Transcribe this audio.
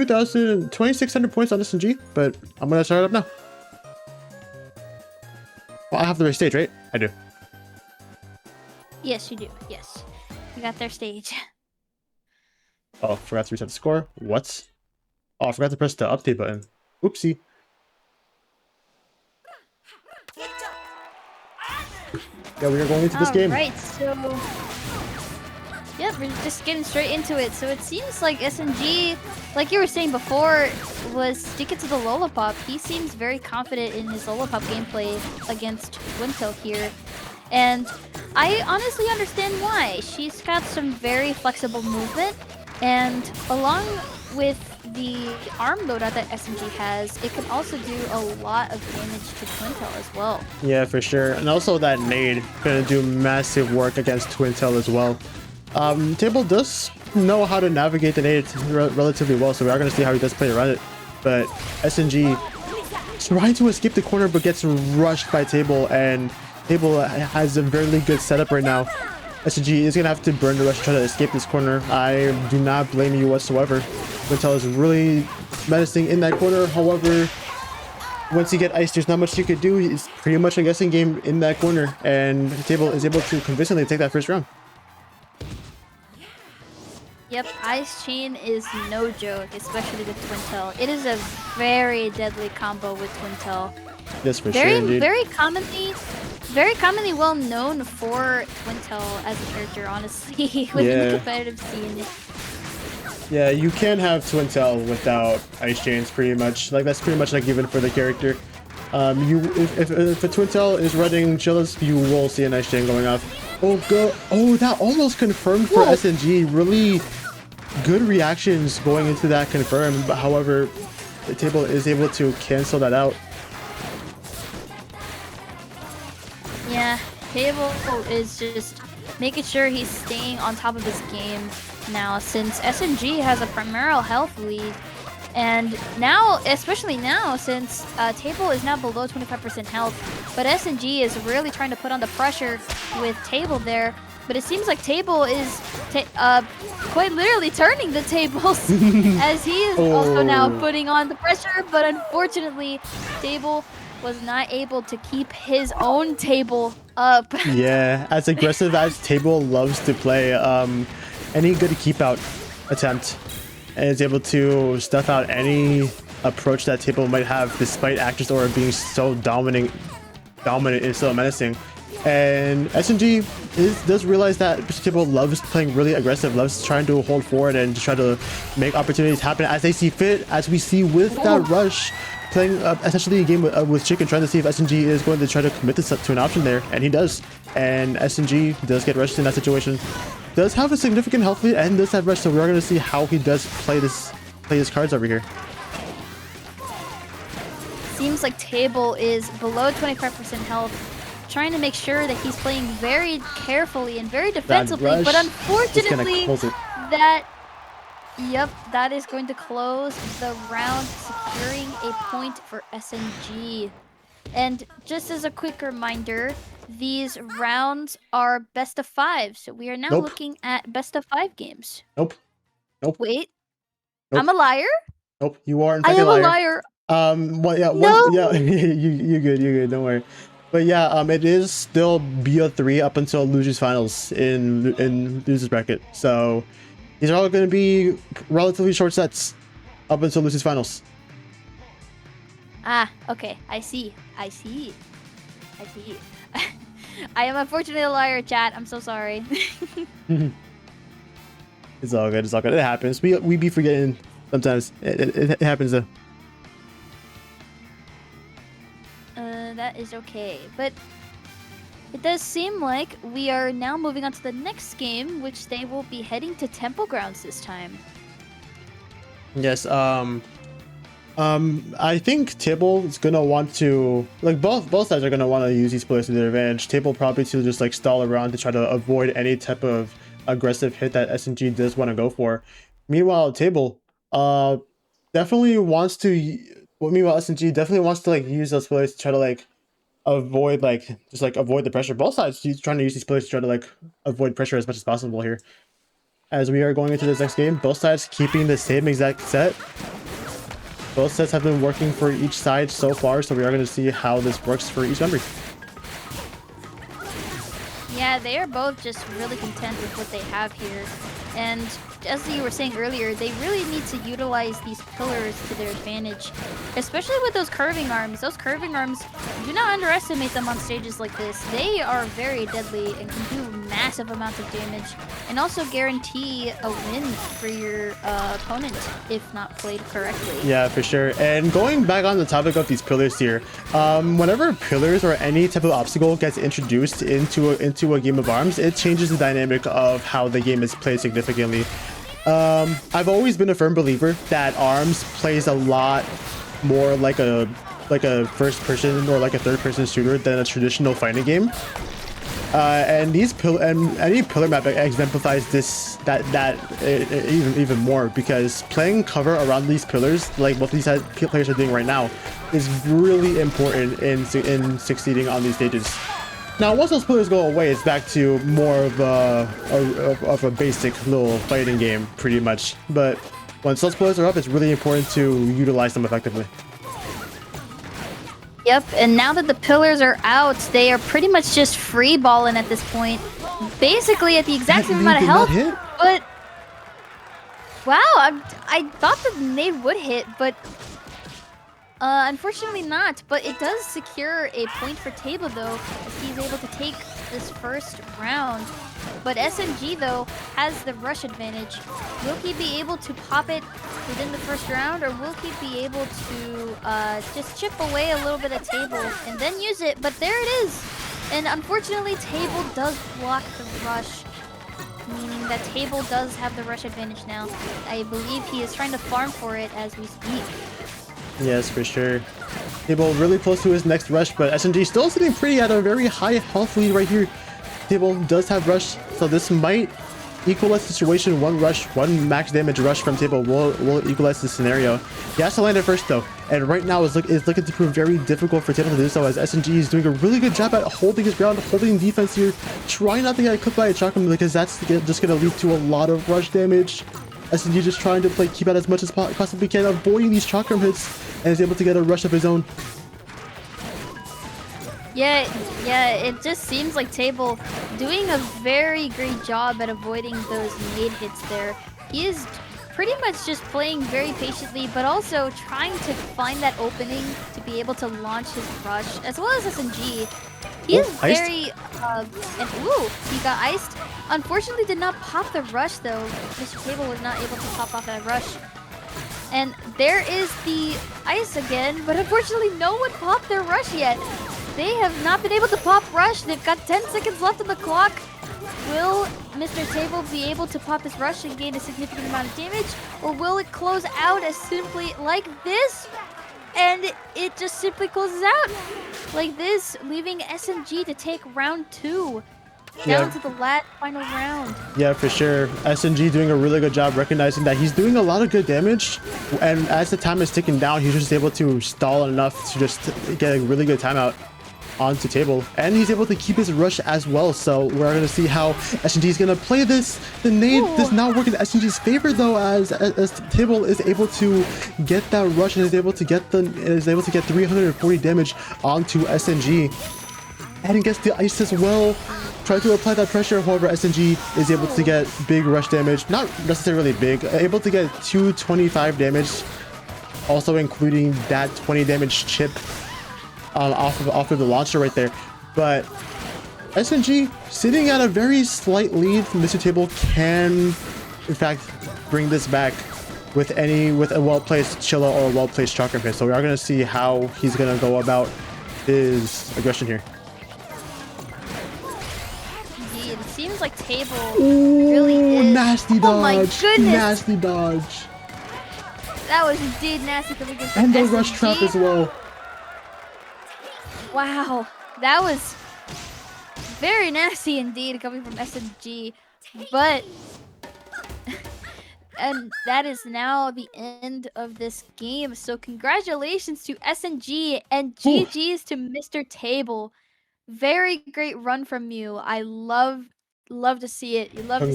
2,600 points on SNG, but I'm gonna start it up now. Well, I have the right stage, right? I do. Yes, you do. Yes. You got their stage. Oh, forgot to reset the score. What? Oh, I forgot to press the update button. Oopsie. Yeah, we are going into this game. Alright, so... Yep, we're just getting straight into it. So it seems like SNG, like you were saying before, was sticking to the Lollipop. He seems very confident in his Lollipop gameplay against Twintail here. And I honestly understand why. She's got some very flexible movement, and along with the arm loadout that SNG has, it can also do a lot of damage to Twintail as well. Yeah, for sure. And also that nade gonna do massive work against Twintail as well. Table does know how to navigate the nade relatively well, so we are gonna see how he does play around it. But SNG trying to escape the corner but gets rushed by Table, and Table has a very good setup right now. SNG is gonna have to burn the rush to try to escape this corner. I do not blame you whatsoever. Twintail is really menacing in that corner. However, once you get iced, there's not much you could do. It's pretty much a guessing game in that corner, and Table is able to convincingly take that first round. Yep, Ice Chain is no joke, especially with Twintail. It is a very deadly combo with Twintail. Yes, for sure, indeed. Very commonly well known for Twintail as a character, honestly, within the competitive scene. Yeah, you can't have Twintail without Ice Chains, pretty much. Like, that's pretty much like given for the character. If a Twintail is running Chillis, you will see an Ice Chain going off. Oh, that almost confirmed for SNG. Really good reactions going into that confirm, but however, the Table is able to cancel that out. Yeah, Table is just making sure he's staying on top of his game now, since SNG has a primal health lead. And now, especially now, since Table is now below 25% health, but SNG is really trying to put on the pressure with Table there. But it seems like Table is quite literally turning the tables as he is also now putting on the pressure. But unfortunately, Table was not able to keep his own table up. Yeah, as aggressive as Table loves to play, any good keep out attempt, and is able to stuff out any approach that Table might have, despite Actress Aura being so dominant and so menacing. And SNG does realize that Table loves playing really aggressive, loves trying to hold forward and just try to make opportunities happen as they see fit, as we see with that rush. Playing essentially a game with Chicken, trying to see if SNG is going to try to commit this to an option there, and he does. And SNG does get rushed in that situation. Does have a significant health lead and does have rush, so we are going to see how he does play his cards over here. Seems like Table is below 25% health, trying to make sure that he's playing very carefully and very defensively, but unfortunately that is going to close the round, securing a point for SNG. And just as a quick reminder, these rounds are best of 5, so we are now looking at best of 5 games. Nope. Wait, I'm a liar? Nope, you are in fact I am a liar. Well, yeah, you're good, don't worry. But yeah, it is still BO3 up until losers finals in losers bracket. So these are all going to be relatively short sets up until losers finals. Ah, okay, I see. I am unfortunately a liar, chat. I'm so sorry. It's all good. It happens. We be forgetting sometimes. It happens though. That is okay, but it does seem like we are now moving on to the next game, which they will be heading to Temple Grounds this time. Yes. I think Table is gonna want to, like, both sides are gonna want to use these players to their advantage. Table probably to just like stall around to try to avoid any type of aggressive hit that SNG does want to go for. Meanwhile, Table definitely wants to. Well, meanwhile, SNG definitely wants to like use those players to try to like avoid avoid the pressure. Both sides trying to use these players to try to like avoid pressure as much as possible here. as we are going into this next game. Both sides keeping the same exact set. Both sets have been working for each side so far, so we are going to see how this works for each member. Yeah, they are both just really content with what they have here. And as you were saying earlier, they really need to utilize these pillars to their advantage, especially with those curving arms. Those curving arms, do not underestimate them on stages like this. They are very deadly and can do massive amounts of damage, and also guarantee a win for your opponent if not played correctly. Yeah, for sure. And going back on the topic of these pillars here, whenever pillars or any type of obstacle gets introduced into a game of arms, it changes the dynamic of how the game is played significantly. I've always been a firm believer that arms plays a lot more like a first person or like a third person shooter than a traditional fighting game. And any pillar map exemplifies this even more, because playing cover around these pillars, like what these players are doing right now, is really important in succeeding on these stages. Now, once those pillars go away, it's back to more of a basic little fighting game, pretty much. But once those pillars are up, it's really important to utilize them effectively. Yep, and now that the pillars are out, they are pretty much just free balling at this point. Basically at the exact same amount of health, but wow, I thought the nade would hit, but unfortunately not. But it does secure a point for Table though, as he's able to take this first round. But SNG though has the rush advantage. Will he be able to pop it within the first round, or will he be able to just chip away a little bit of Table and then use it? But there it is! And unfortunately Table does block the rush, meaning that Table does have the rush advantage now. I believe he is trying to farm for it as we speak. Yes, for sure. Table really close to his next rush, but SNG still sitting pretty at a very high health lead right here. Table does have rush, so this might equalize the situation. One rush, one max damage rush from Table will equalize the scenario. He has to land it first though, and right now is looking to prove very difficult for Table to do so, as SNG is doing a really good job at holding his ground, holding defense here, trying not to get cooked by a shotgun, because that's just going to lead to a lot of rush damage. SNG just trying to keep out as much as possibly can, avoiding these chakram hits, and is able to get a rush of his own. Yeah, it just seems like Table doing a very great job at avoiding those nade hits there. He is pretty much just playing very patiently, but also trying to find that opening to be able to launch his rush, as well as SNG. He is very, and ooh, he got iced. Unfortunately, did not pop the rush though. MrTable was not able to pop off that rush. And there is the ice again, but unfortunately no one popped their rush yet. They have not been able to pop rush. They've got 10 seconds left on the clock. Will MrTable be able to pop his rush and gain a significant amount of damage? Or will it close out as simply like this? And it just simply closes out like this, leaving SNG to take round 2. Down to the last final round. Yeah, for sure. SNG doing a really good job recognizing that he's doing a lot of good damage, and as the time is ticking down, he's just able to stall enough to just get a really good timeout onto Table, and he's able to keep his rush as well. So we're going to see how SNG is going to play this. The nade does not work in SNG's favor though, as Table is able to get that rush and is able to get 340 damage onto SNG, and gets the ice as well. Try to apply that pressure, however SNG is able to get big rush damage, not necessarily big, able to get 225 damage, also including that 20 damage chip off of the launcher right there. But SNG sitting at a very slight lead. MrTable can in fact bring this back with a well-placed Chilla or a well-placed chakram hit. So we are going to see how he's going to go about his aggression here. It seems like Table really is... Nasty dodge. Oh my goodness. Nasty dodge. That was indeed nasty coming against and the SNG. Rush trap as well. Wow, that was very nasty indeed coming from SNG. But and that is now the end of this game. So congratulations to SNG and GG's to MrTable. Very great run from you. I love to see it. You love to see